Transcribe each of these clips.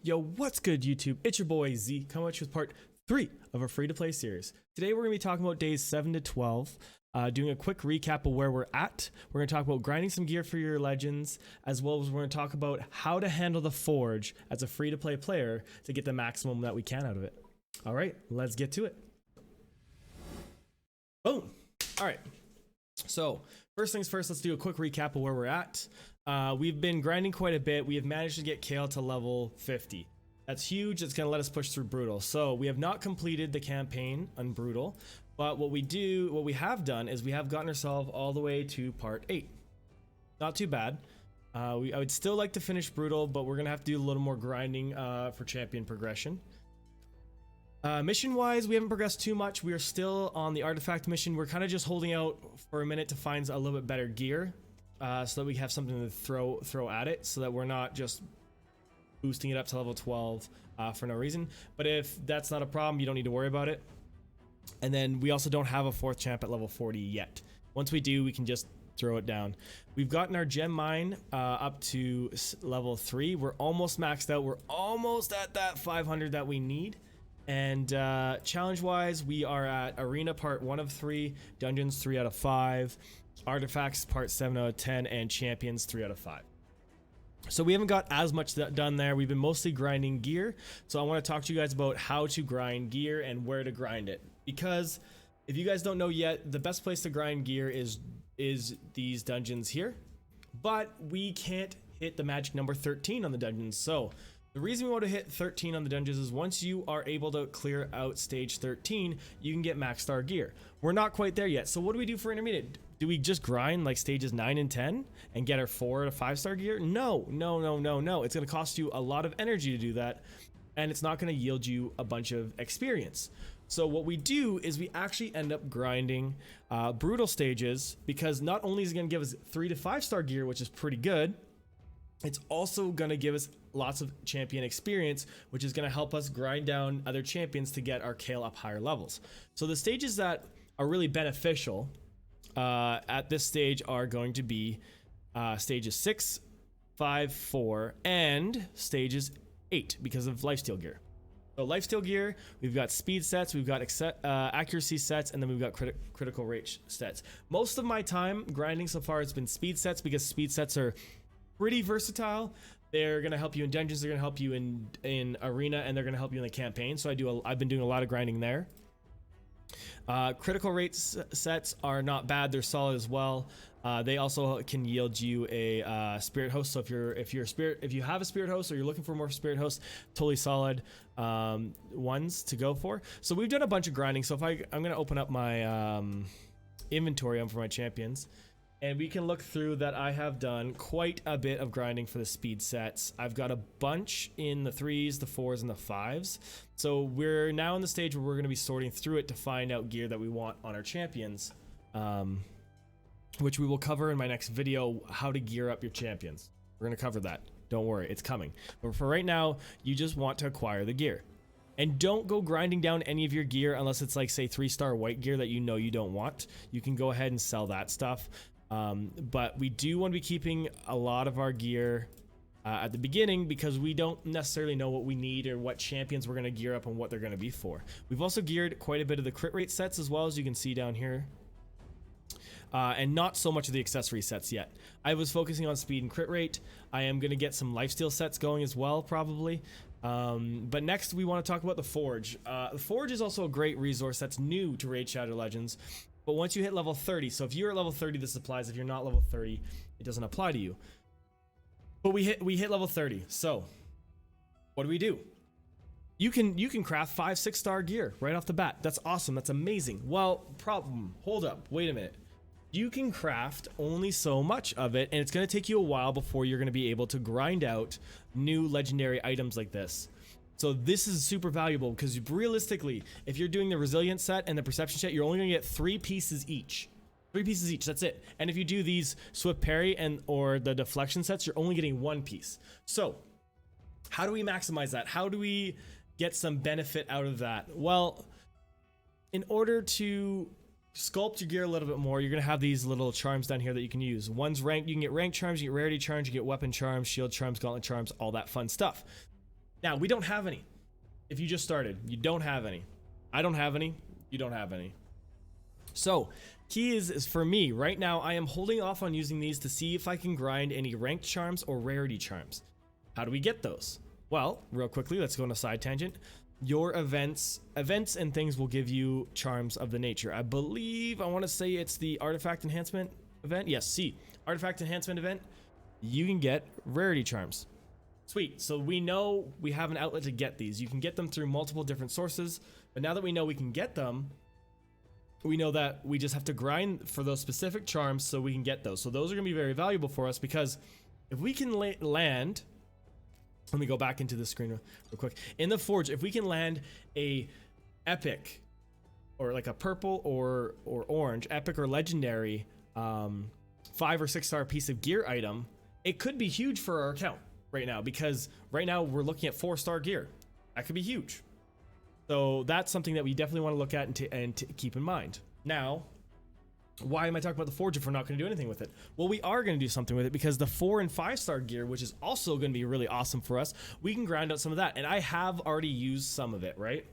Yo, what's good, YouTube? It's your boy Z, coming at you with part 3 of a free-to-play series. Today we're going to be talking about days 7 to 12, doing a quick recap of where we're at. We're going to talk about grinding some gear for your legends, as well as we're going to talk about how to handle the Forge as a free-to-play player to get the maximum that we can out of it. All right, let's get to it. Boom. All right. So first things first, let's do a quick recap of where we're at. We've been grinding quite a bit. We have managed to get Kale to level 50. That's huge. It's going to let us push through Brutal. So we have not completed the campaign on Brutal, but what we have done is we have gotten ourselves all the way to part 8. Not too bad. I would still like to finish Brutal, but we're going to have to do a little more grinding for champion progression. Mission wise, we haven't progressed too much. We are still on the artifact mission. We're kind of just holding out for a minute to find a little bit better gear, so that we have something to throw at it, so that we're not just boosting it up to level 12 for no reason. But if that's not a problem, you don't need to worry about it. And then we also don't have a 4th champ at level 40 yet. Once we do, we can just throw it down. We've gotten our gem mine up to level 3. We're almost maxed out. We're almost at that 500 that we need. And challenge wise, we are at arena part 1 of 3, dungeons 3 out of 5, artifacts part 7 out of 10, and champions 3 out of 5. So we haven't got as much done there. We've been mostly grinding gear. So I want to talk to you guys about how to grind gear and where to grind it. Because if you guys don't know yet, the best place to grind gear is these dungeons here. But we can't hit the magic number 13 on the dungeons. So the reason we want to hit 13 on the dungeons is once you are able to clear out stage 13, you can get max star gear. We're not quite there yet. So what do we do for intermediate? Do we just grind like stages 9 and 10 and get our 4 to 5-star gear? No. It's going to cost you a lot of energy to do that, and it's not going to yield you a bunch of experience. So what we do is we actually end up grinding brutal stages, because not only is it going to give us 3 to 5-star gear, which is pretty good, it's also going to give us lots of champion experience, which is going to help us grind down other champions to get our Kale up higher levels. So the stages that are really beneficial at this stage are going to be stages 6, 5, 4, and stages 8 because of lifesteal gear. So lifesteal gear, we've got speed sets, we've got accuracy sets, and then we've got critical rate sets. Most of my time grinding so far has been speed sets, because speed sets are pretty versatile. They're going to help you in dungeons, they're going to help you in arena, and they're going to help you in the campaign. So I've been doing a lot of grinding there. Critical rate sets are not bad, they're solid as well. They also can yield you a spirit host. So if you have a spirit host, or you're looking for more spirit hosts, totally solid ones to go for. So we've done a bunch of grinding. So if I'm going to open up my inventory for my champions, and we can look through that. I have done quite a bit of grinding for the speed sets. I've got a bunch in the 3s, the 4s, and the 5s. So we're now in the stage where we're going to be sorting through it to find out gear that we want on our champions, which we will cover in my next video, how to gear up your champions. We're going to cover that. Don't worry, it's coming. But for right now, you just want to acquire the gear. And don't go grinding down any of your gear unless it's like, say, 3-star white gear that you know you don't want. You can go ahead and sell that stuff. But we do want to be keeping a lot of our gear at the beginning, because we don't necessarily know what we need or what champions we're going to gear up and what they're going to be for. We've also geared quite a bit of the crit rate sets as well, as you can see down here. And not so much of the accessory sets yet. I was focusing on speed and crit rate. I am going to get some lifesteal sets going as well, probably. But next we want to talk about the Forge. The Forge is also a great resource that's new to Raid Shadow Legends. But once you hit level 30, so if you're at level 30, this applies. If you're not level 30, it doesn't apply to you. But we hit level 30. So what do? You can craft 5-6-star gear right off the bat. That's awesome. That's amazing. Well, problem. Hold up. Wait a minute. You can craft only so much of it, and it's going to take you a while before you're going to be able to grind out new legendary items like this. So this is super valuable, because realistically, if you're doing the resilience set and the perception set, you're only going to get 3 pieces each. 3 pieces each, that's it. And if you do these swift parry or the deflection sets, you're only getting 1 piece. So how do we maximize that? How do we get some benefit out of that? Well, in order to sculpt your gear a little bit more, you're going to have these little charms down here that you can use. One's ranked. You can get rank charms, you get rarity charms, you get weapon charms, shield charms, gauntlet charms, all that fun stuff. Now, we don't have any. If you just started, you don't have any. I don't have any. You don't have any. So, key is for me, right now, I am holding off on using these to see if I can grind any ranked charms or rarity charms. How do we get those? Well, real quickly, let's go on a side tangent. Your events and things will give you charms of the nature. I believe, I want to say it's the artifact enhancement event. Yes, see, artifact enhancement event. You can get rarity charms. Sweet. So we know we have an outlet to get these. You can get them through multiple different sources, but now that we know we can get them, we know that we just have to grind for those specific charms so we can get those. So those are going to be very valuable for us, because if we can land, let me go back into the screen real quick. In the Forge, if we can land a epic, or like a purple or orange, epic or legendary 5 or 6 star piece of gear item, it could be huge for our account right now, because right now we're looking at 4-star gear. That could be huge. So that's something that we definitely want to look at and to keep in mind. Now, why am I talking about the Forge if we're not going to do anything with it? Well, we are going to do something with it, because the 4 and 5 star gear, which is also going to be really awesome for us, we can grind out some of that. And I have already used some of it, right?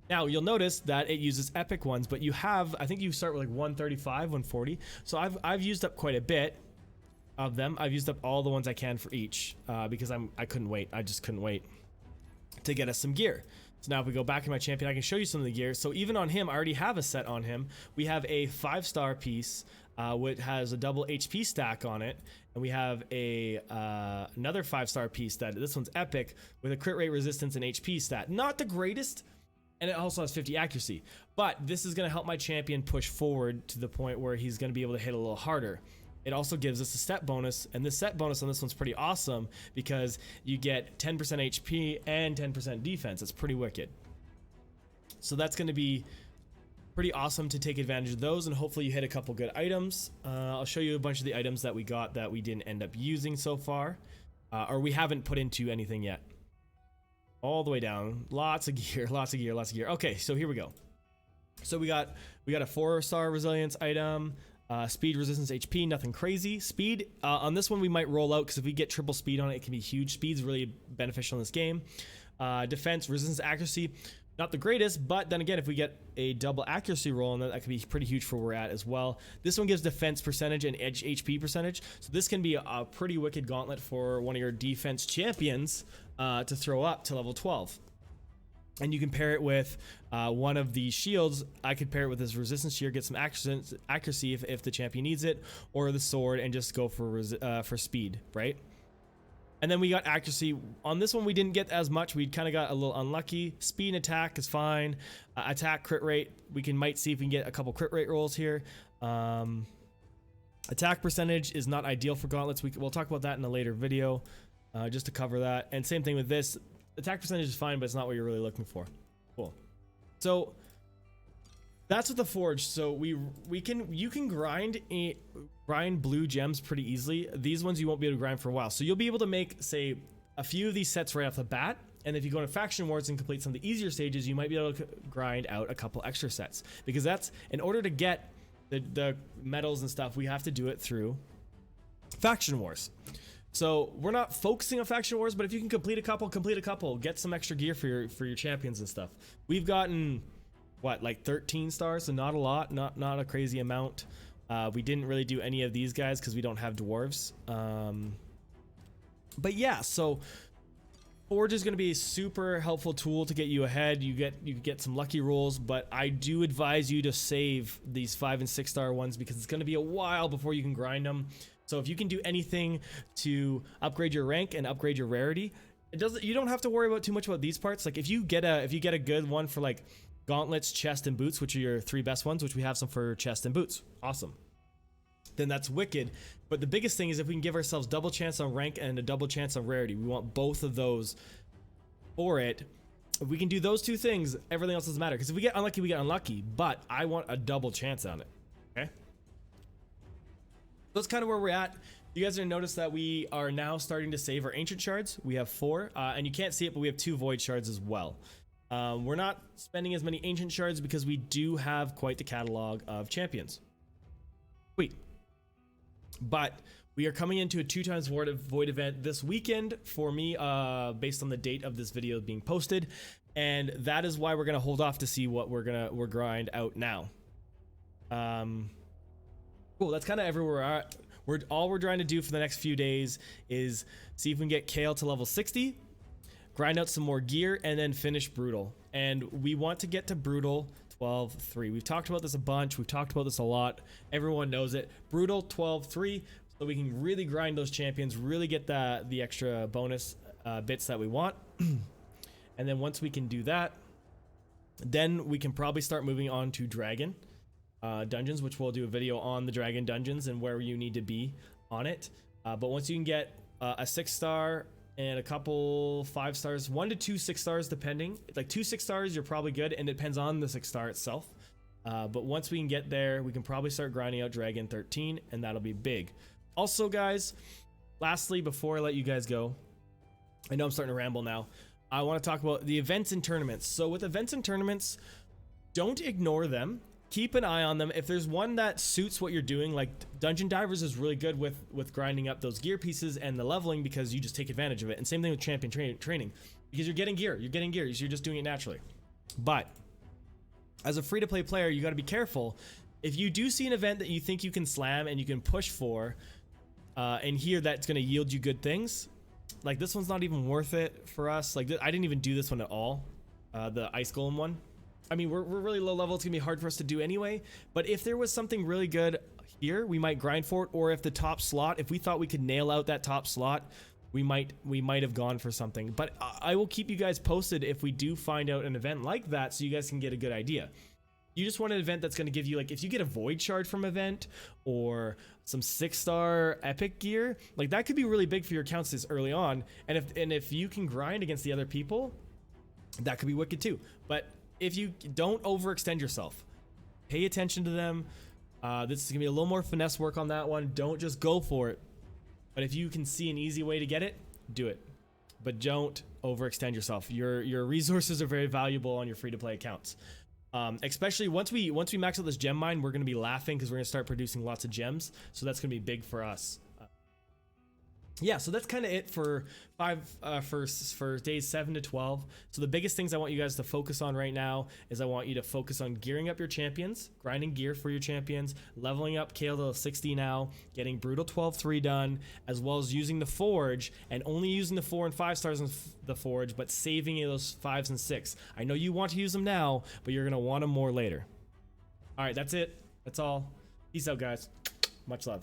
Now, you'll notice that it uses epic ones, but you have, I think you start with like 135, 140. So I've used up quite a bit of them. I've used up all the ones I can for each, because I couldn't wait. I just couldn't wait to get us some gear. So now if we go back in my champion, I can show you some of the gear. So even on him, I already have a set on him. We have a 5-star piece, which has a double HP stack on it. And we have another 5-star piece that this one's epic with a crit rate resistance and HP stat. Not the greatest. And it also has 50 accuracy. But this is going to help my champion push forward to the point where he's going to be able to hit a little harder. It also gives us a set bonus, and this set bonus on this one's pretty awesome, because you get 10% HP and 10% defense. It's pretty wicked. So that's going to be pretty awesome to take advantage of those, and hopefully you hit a couple good items. I'll show you a bunch of the items that we got that we didn't end up using so far, or we haven't put into anything yet. All the way down, lots of gear, lots of gear, lots of gear. Okay, so here we go. So we got a 4-star resilience item. Speed, resistance, HP, nothing crazy. Speed, on this one we might roll out, because if we get triple speed on it, it can be huge. Speed's really beneficial in this game. Defense, resistance, accuracy, not the greatest, but then again, if we get a double accuracy roll on that, that could be pretty huge for where we're at as well. This one gives defense percentage and edge HP percentage, so this can be a pretty wicked gauntlet for one of your defense champions to throw up to level 12. And you can pair it with one of the shields. I could pair it with this resistance shield, get some accuracy if the champion needs it, or the sword, and just go for speed, right? And then we got accuracy. On this one, we didn't get as much. We kind of got a little unlucky. Speed and attack is fine. Attack, crit rate, might see if we can get a couple crit rate rolls here. Attack percentage is not ideal for gauntlets. We'll talk about that in a later video, just to cover that. And same thing with this. Attack percentage is fine, but it's not what you're really looking for. Cool. So that's with the Forge. So you can grind blue gems pretty easily. These ones you won't be able to grind for a while. So you'll be able to make, say, a few of these sets right off the bat. And if you go into faction wars and complete some of the easier stages, you might be able to grind out a couple extra sets, because that's, in order to get the medals and stuff, we have to do it through faction wars. So we're not focusing on faction wars, but if you can complete a couple, get some extra gear for your champions and stuff. We've gotten what, like 13 stars, so not a lot, not a crazy amount. We didn't really do any of these guys because we don't have dwarves. But yeah, so Forge is going to be a super helpful tool to get you ahead. You get some lucky rolls, but I do advise you to save these 5 and 6 star ones, because it's going to be a while before you can grind them. So if you can do anything to upgrade your rank and upgrade your rarity, you don't have to worry about too much about these parts. Like if you get a good one for like gauntlets, chest, and boots, which are your 3 best ones, which we have some for chest and boots, awesome, then that's wicked. But the biggest thing is if we can give ourselves double chance on rank and a double chance on rarity. We want both of those for it. If we can do those 2 things, everything else doesn't matter, because if we get unlucky, we get unlucky, but I want a double chance on it. Okay, that's kind of where we're at. You guys are gonna notice that we are now starting to save our ancient shards. We have 4, and you can't see it, but we have 2 void shards as well. We're not spending as many ancient shards because we do have quite the catalog of champions. Sweet. But We are coming into a 2x void event this weekend for me, based on the date of this video being posted, and that is why we're gonna hold off to see what we're grind out now. Cool. That's kind of everywhere we're at. All we're trying to do for the next few days is see if we can get Kale to level 60, grind out some more gear, and then finish Brutal. And we want to get to Brutal 12-3. We've talked about this a bunch. We've talked about this a lot. Everyone knows it. Brutal 12-3, so we can really grind those champions, really get the extra bonus bits that we want. And then once we can do that, then we can probably start moving on to Dragon dungeons, which we'll do a video on the Dragon dungeons and where you need to be on it. But once you can get a 6-star and a couple 5 stars, 1 to 2 6-stars depending, like 2 6-stars you're probably good, and it depends on the 6-star itself. But once we can get there, we can probably start grinding out Dragon 13, and that'll be big. Also guys, lastly, before I let you guys go, I know I'm starting to ramble now, I want to talk about the events and tournaments. So with events and tournaments, don't ignore them. Keep an eye on them. If there's one that suits what you're doing, like Dungeon Divers is really good with grinding up those gear pieces and the leveling, because you just take advantage of it. And same thing with champion training, because you're getting gear, so you're just doing it naturally. But as a free-to-play player, you got to be careful. If you do see an event that you think you can slam and you can push for, and here that's going to yield you good things, like this one's not even worth it for us. Like I didn't even do this one at all, the Ice Golem one. I mean, we're really low level. It's gonna be hard for us to do anyway. But if there was something really good here, we might grind for it. Or if the top slot, if we thought we could nail out that top slot, we might have gone for something. But I will keep you guys posted if we do find out an event like that, so you guys can get a good idea. You just want an event that's gonna give you, like, if you get a void shard from event or some 6-star epic gear, like that could be really big for your accounts this early on. And if you can grind against the other people, that could be wicked too. But if you don't overextend yourself, pay attention to them. This is gonna be a little more finesse work on that one. Don't just go for it. But if you can see an easy way to get it, do it. But don't overextend yourself. Your resources are very valuable on your free-to-play accounts. Especially once we max out this gem mine, we're gonna be laughing because we're gonna start producing lots of gems. So that's gonna be big for us. Yeah, so that's kind of it for days 7 to 12. So the biggest things I want you guys to focus on right now is I want you to focus on gearing up your champions, grinding gear for your champions, leveling up Kale to 60 now, getting Brutal 12-3 done, as well as using the Forge, and only using the 4 and 5 stars in the Forge, but saving those 5s and 6. I know you want to use them now, but you're going to want them more later. All right, that's it. That's all. Peace out, guys. Much love.